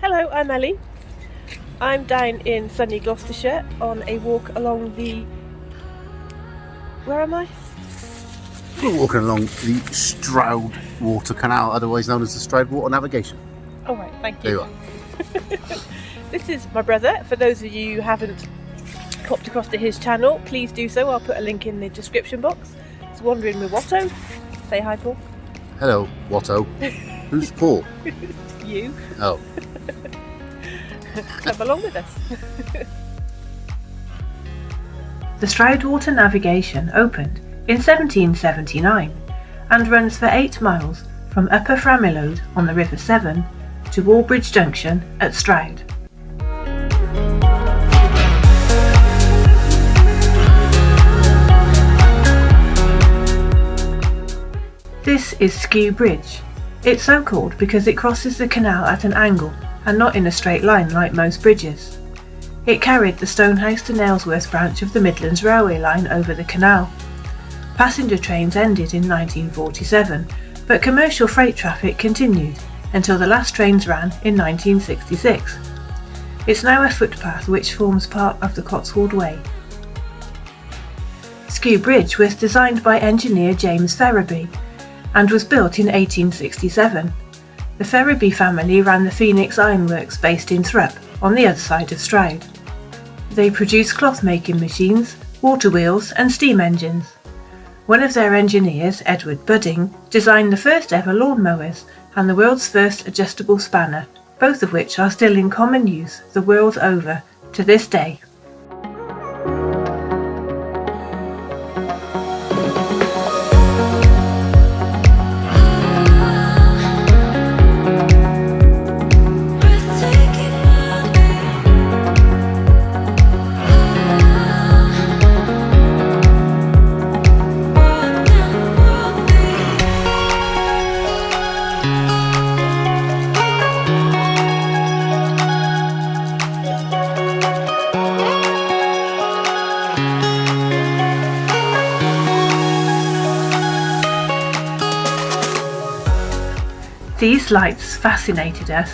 Hello, I'm Ellie. I'm down in sunny Gloucestershire on a walk along the... Where am I? We're walking along the Stroudwater Canal, otherwise known as the Stroudwater Navigation. Oh right, thank you. There you are. This is my brother. For those of you who haven't popped across to his channel, please do so. I'll put a link in the description box. It's Wandering with Watto. Say hi, Paul. Hello, Watto. Who's Paul? You. Oh. Come along with us. The Stroudwater Navigation opened in 1779 and runs for 8 miles from Upper Framilode on the River Severn to Wallbridge Junction at Stroud. This is Skew Bridge. It's so called because it crosses the canal at an angle and not in a straight line like most bridges. It carried the Stonehouse to Nailsworth Branch of the Midlands Railway Line over the canal. Passenger trains ended in 1947, but commercial freight traffic continued until the last trains ran in 1966. It's now a footpath which forms part of the Cotswold Way. Skew Bridge was designed by engineer James Ferrabee and was built in 1867. The Ferrabee family ran the Phoenix Ironworks based in Thrupp, on the other side of Stroud. They produced cloth-making machines, water wheels and steam engines. One of their engineers, Edwin Budding, designed the first ever lawn mowers and the world's first adjustable spanner, both of which are still in common use the world over to this day. These lights fascinated us.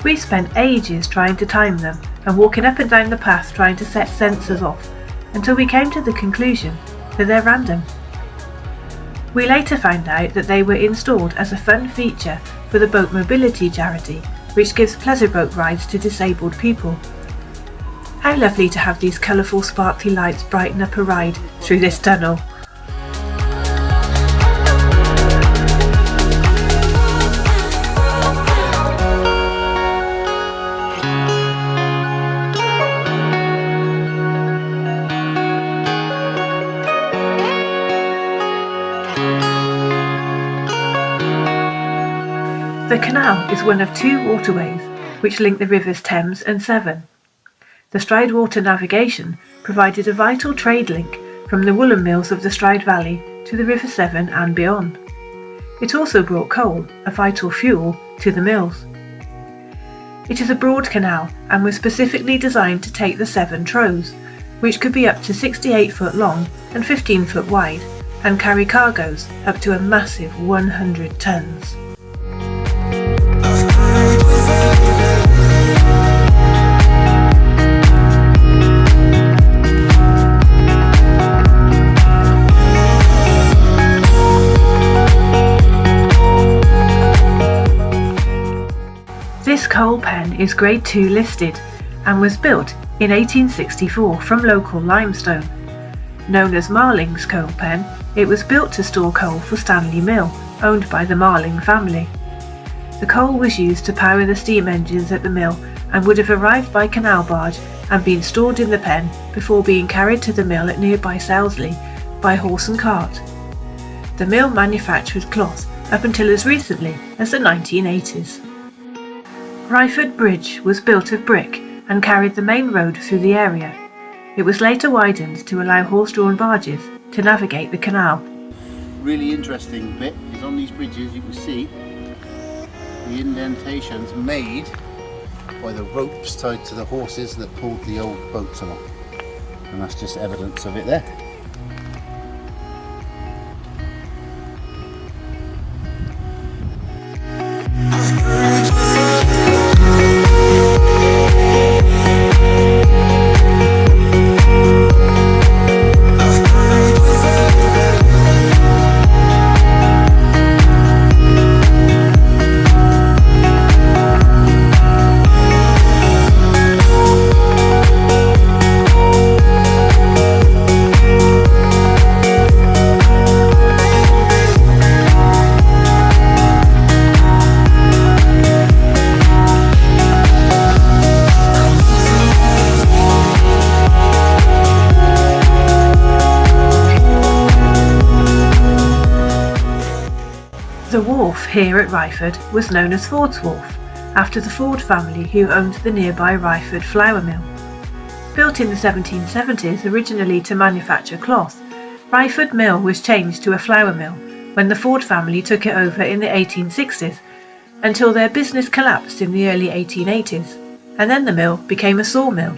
We spent ages trying to time them and walking up and down the path trying to set sensors off until we came to the conclusion that they're random. We later found out that they were installed as a fun feature for the Boat Mobility charity, which gives pleasure boat rides to disabled people. How lovely to have these colourful sparkly lights brighten up a ride through this tunnel. The canal is one of 2 waterways which link the rivers Thames and Severn. The Stroudwater Navigation provided a vital trade link from the woolen mills of the Stroud Valley to the River Severn and beyond. It also brought coal, a vital fuel, to the mills. It is a broad canal and was specifically designed to take the Severn Trows, which could be up to 68 foot long and 15 foot wide, and carry cargoes up to a massive 100 tons. This coal pen is Grade 2 listed and was built in 1864 from local limestone. Known as Marling's coal pen, it was built to store coal for Stanley Mill, owned by the Marling family. The coal was used to power the steam engines at the mill and would have arrived by canal barge and been stored in the pen before being carried to the mill at nearby Salesley by horse and cart. The mill manufactured cloth up until as recently as the 1980s. Ryford Bridge was built of brick and carried the main road through the area. It was later widened to allow horse-drawn barges to navigate the canal. Really interesting bit is on these bridges you can see the indentations made by the ropes tied to the horses that pulled the old boats along, and that's just evidence of it there. The wharf here at Ryford was known as Ford's Wharf, after the Ford family who owned the nearby Ryford flour mill. Built in the 1770s originally to manufacture cloth, Ryford Mill was changed to a flour mill when the Ford family took it over in the 1860s, until their business collapsed in the early 1880s, and then the mill became a sawmill.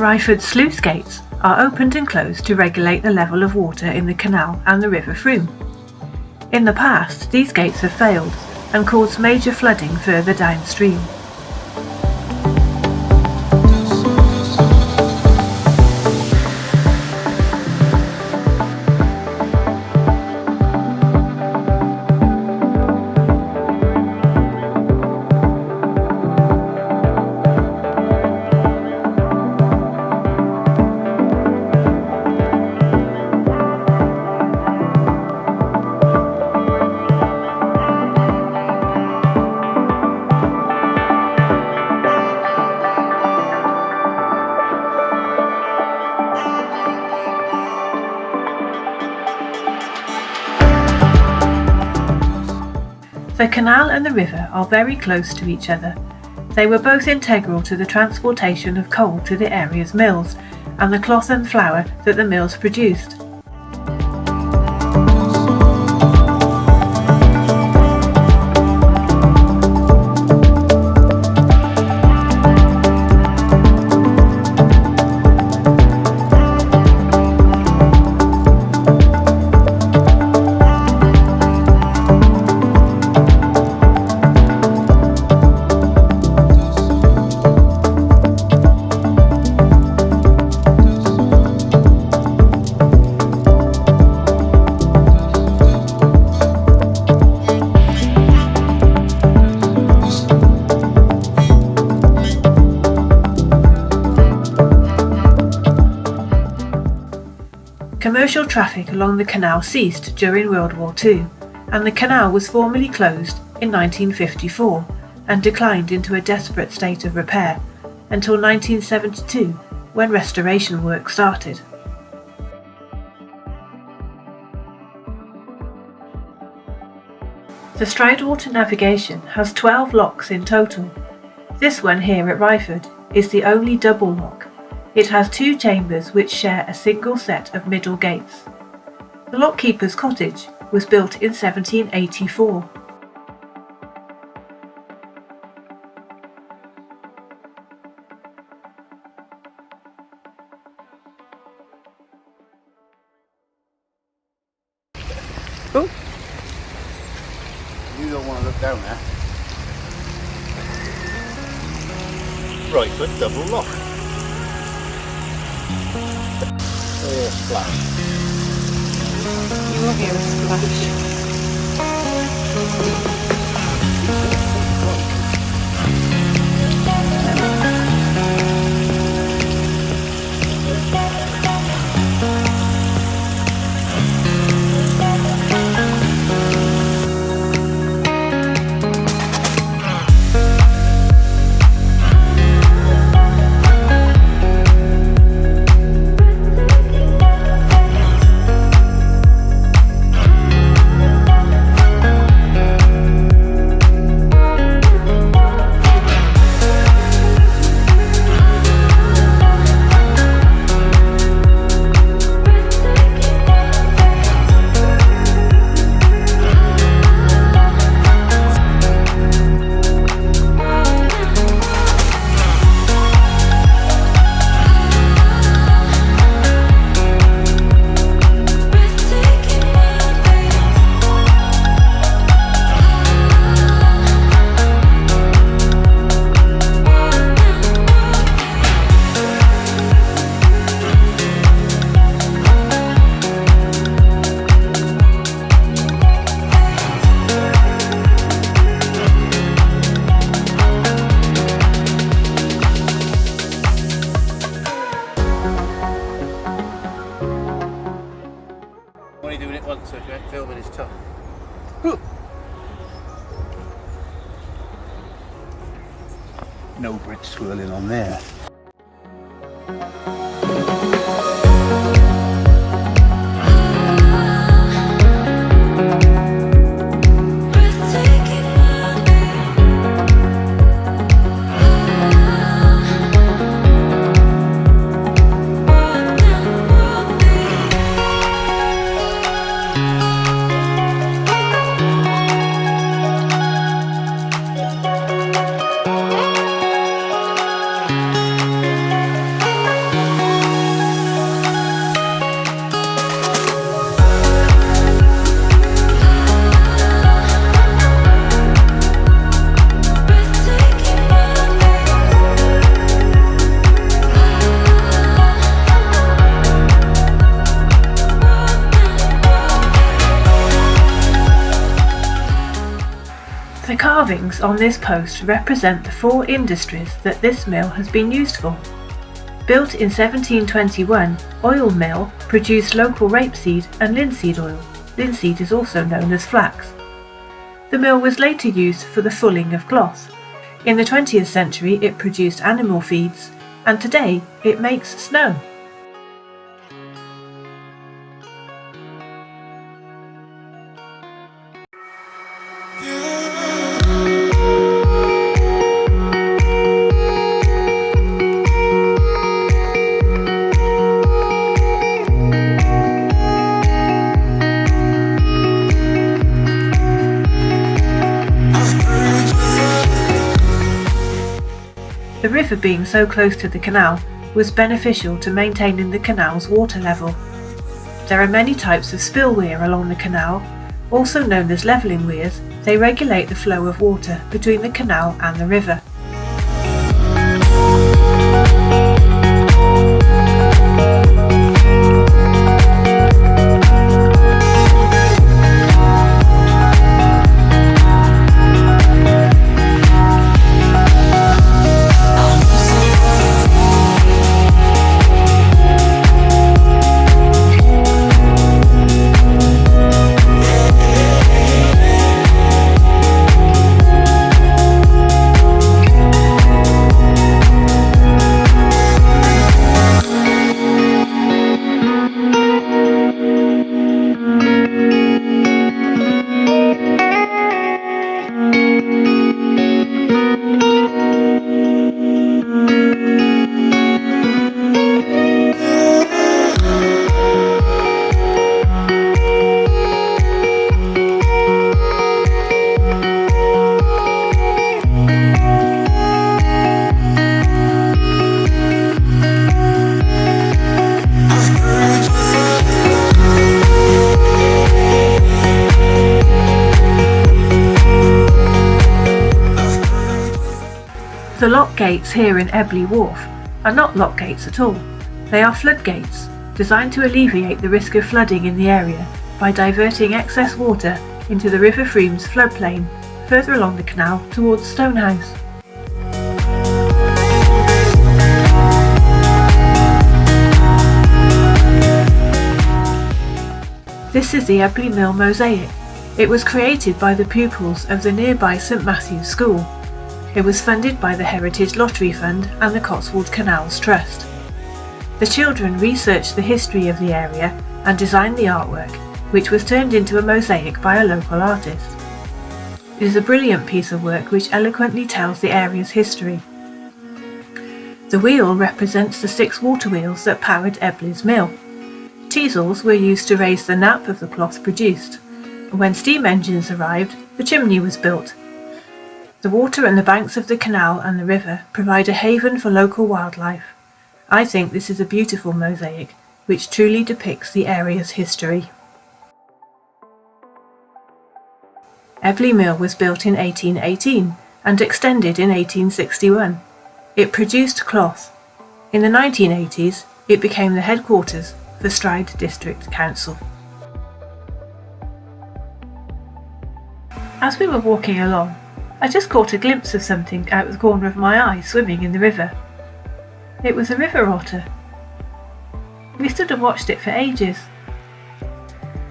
Ryford sluice gates are opened and closed to regulate the level of water in the canal and the River Froome. In the past, these gates have failed and caused major flooding further downstream. The canal and the river are very close to each other. They were both integral to the transportation of coal to the area's mills and the cloth and flour that the mills produced. Commercial traffic along the canal ceased during World War II, and the canal was formally closed in 1954 and declined into a desperate state of repair until 1972, when restoration work started. The Stroudwater Navigation has 12 locks in total. This one here at Ryford is the only double lock. It has two chambers which share a single set of middle gates. The lockkeeper's cottage was built in 1784. Oh, You don't want to look down there. Right foot double lock. Oh, splash. you will hear a splash. no bridge swirling on there. The carvings on this post represent the 4 industries that this mill has been used for. Built in 1721, oil mill produced local rapeseed and linseed oil. Linseed is also known as flax. The mill was later used for the fulling of cloth. In the 20th century it produced animal feeds, and today it makes snow. The river being so close to the canal was beneficial to maintaining the canal's water level. There are many types of spill weir along the canal, also known as levelling weirs. They regulate the flow of water between the canal and the river. The lock gates here in Ebley Wharf are not lock gates at all. They are floodgates, designed to alleviate the risk of flooding in the area by diverting excess water into the River Severn's floodplain further along the canal towards Stonehouse. This is the Ebley Mill mosaic. It was created by the pupils of the nearby St Matthew's School. It was funded by the Heritage Lottery Fund and the Cotswold Canals Trust. The children researched the history of the area and designed the artwork, which was turned into a mosaic by a local artist. It is a brilliant piece of work which eloquently tells the area's history. The wheel represents the 6 water wheels that powered Ebley's mill. Teasels were used to raise the nap of the cloth produced, and when steam engines arrived, the chimney was built. The water and the banks of the canal and the river provide a haven for local wildlife. I think this is a beautiful mosaic, which truly depicts the area's history. Ebley Mill was built in 1818 and extended in 1861. It produced cloth. In the 1980s, it became the headquarters for Stroud District Council. As we were walking along, I just caught a glimpse of something out of the corner of my eye swimming in the river. It was a river otter. We stood and watched it for ages.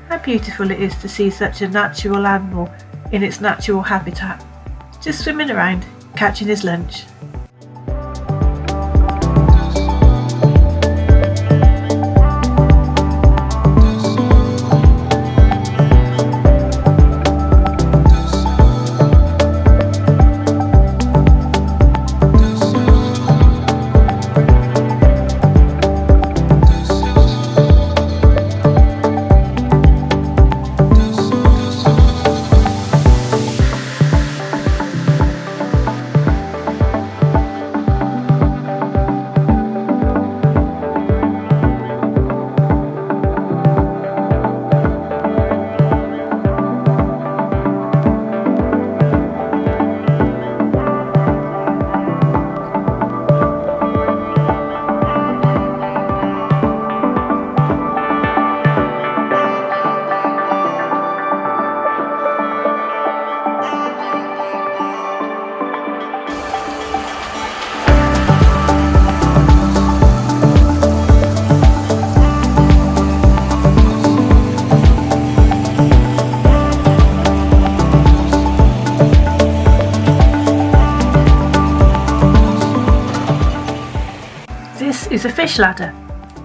How beautiful it is to see such a natural animal in its natural habitat, just swimming around, catching his lunch. is a fish ladder.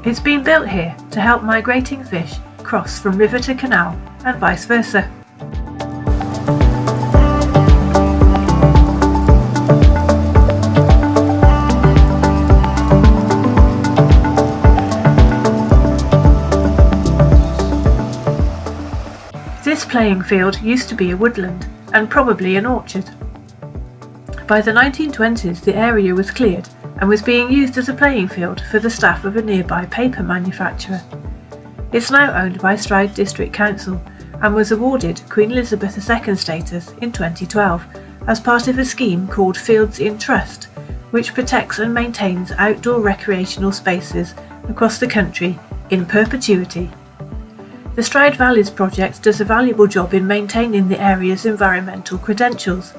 It's been built here to help migrating fish cross from river to canal and vice versa. This playing field used to be a woodland and probably an orchard. By the 1920s the area was cleared and was being used as a playing field for the staff of a nearby paper manufacturer. It's now owned by Stroud District Council and was awarded Queen Elizabeth II status in 2012 as part of a scheme called Fields in Trust, which protects and maintains outdoor recreational spaces across the country in perpetuity. The Stroud Valleys project does a valuable job in maintaining the area's environmental credentials.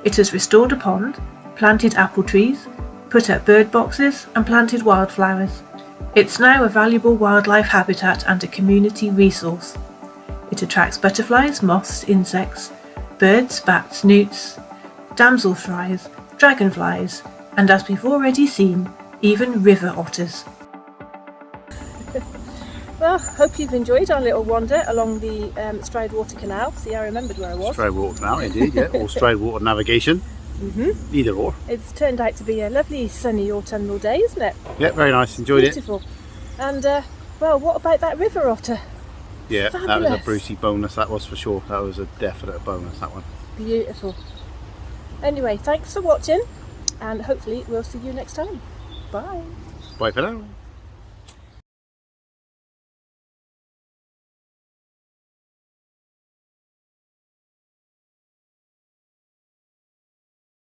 It has restored a pond, planted apple trees, put up bird boxes and planted wildflowers. It's now a valuable wildlife habitat and a community resource. It attracts butterflies, moths, insects, birds, bats, newts, damselflies, dragonflies, and as we've already seen, even river otters. Well, hope you've enjoyed our little wander along the Stroudwater Canal. See, I remembered where I was. Stroudwater Canal, indeed, yeah. Or Stroudwater Navigation. Either or. It's turned out to be a lovely sunny autumnal day, isn't it? Yeah, very nice. Enjoyed Beautiful. And, well, what about that river otter? it. Yeah, Fabulous. that was a Brucey bonus, that was for sure. That was a definite bonus, that one. Beautiful. Anyway, thanks for watching, and hopefully we'll see you next time. Bye. Bye for now.